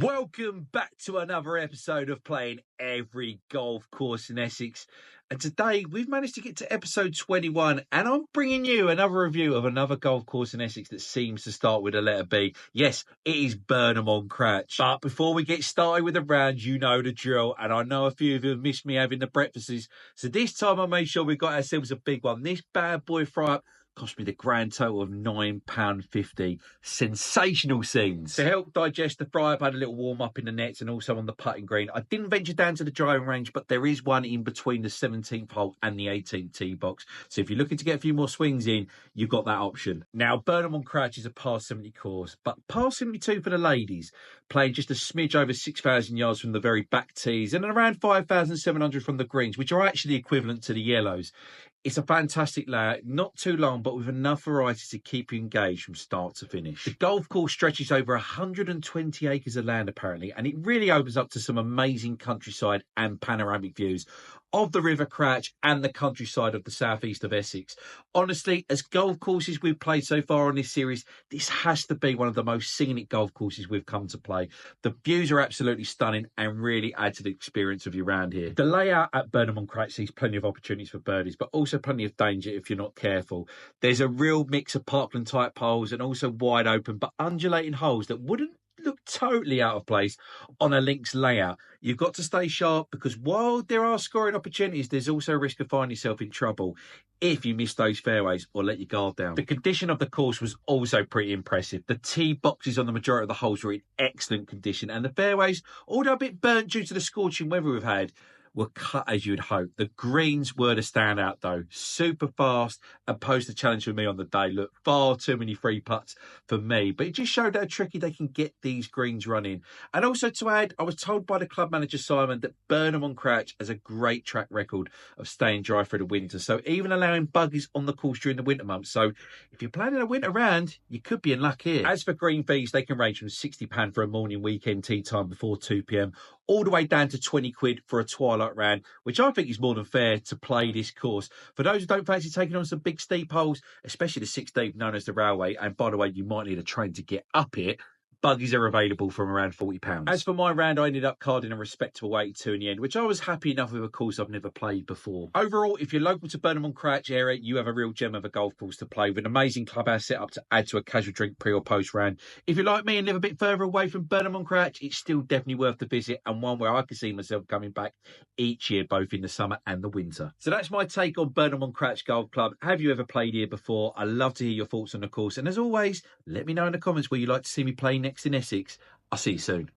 Welcome back to another episode of Playing Every Golf Course in Essex. And today we've managed to get to episode 21, and I'm bringing you another review of another golf course in Essex that seems to start with a letter B. Yes, it is Burnham-on-Crouch. But before we get started with the round, you know the drill, and I know a few of you have missed me having the breakfasts. So this time I made sure we got ourselves a big one. This bad boy fry-up cost me the grand total of £9.50. Sensational scenes. To help digest the fry-up, I had a little warm-up in the nets and also on the putting green. I didn't venture down to the driving range, but there is one in between the 17th hole and the 18th tee box. So if you're looking to get a few more swings in, you've got that option. Now, Burnham-on-Crouch is a par 70 course, but par 72 for the ladies, playing just a smidge over 6,000 yards from the very back tees and around 5,700 from the greens, which are actually equivalent to the yellows. It's a fantastic layout, not too long, but with enough variety to keep you engaged from start to finish. The golf course stretches over 120 acres of land, apparently, and it really opens up to some amazing countryside and panoramic views of the River Crouch and the countryside of the southeast of Essex. Honestly, as golf courses we've played so far on this series, this has to be one of the most scenic golf courses we've come to play. The views are absolutely stunning and really add to the experience of you around here. The layout at Burnham-on-Crouch sees plenty of opportunities for birdies, but also plenty of danger if you're not careful. There's a real mix of parkland type holes and also wide open but undulating holes that wouldn't look totally out of place on a links layout. You've got to stay sharp because while there are scoring opportunities, there's also a risk of finding yourself in trouble if you miss those fairways or let your guard down. The condition of the course was also pretty impressive. The tee boxes on the majority of the holes were in excellent condition, and the fairways, although a bit burnt due to the scorching weather we've had, were cut as you'd hope. The greens were the standout though. Super fast and posed a challenge for me on the day. Look, far too many free putts for me, but it just showed how tricky they can get these greens running. And also to add, I was told by the club manager Simon that Burnham-on-Crouch has a great track record of staying dry through the winter, so even allowing buggies on the course during the winter months. So if you're planning a winter round, you could be in luck here. As for green fees, they can range from £60 for a morning weekend tee time before 2 p.m, all the way down to 20 quid for a twilight round, which I think is more than fair to play this course. For those who don't fancy taking on some big steep holes, especially the 16th known as the Railway, and by the way, you might need a train to get up it, buggies are available from around £40. As for my round, I ended up carding a respectable 82 in the end, which I was happy enough with a course I've never played before. Overall, if you're local to Burnham-on-Crouch area, you have a real gem of a golf course to play with an amazing clubhouse setup to add to a casual drink pre or post round. If you're like me and live a bit further away from Burnham-on-Crouch, it's still definitely worth the visit and one where I can see myself coming back each year, both in the summer and the winter. So that's my take on Burnham-on-Crouch Golf Club. Have you ever played here before? I'd love to hear your thoughts on the course. And as always, let me know in the comments where you'd like to see me play next in Essex. I'll see you soon.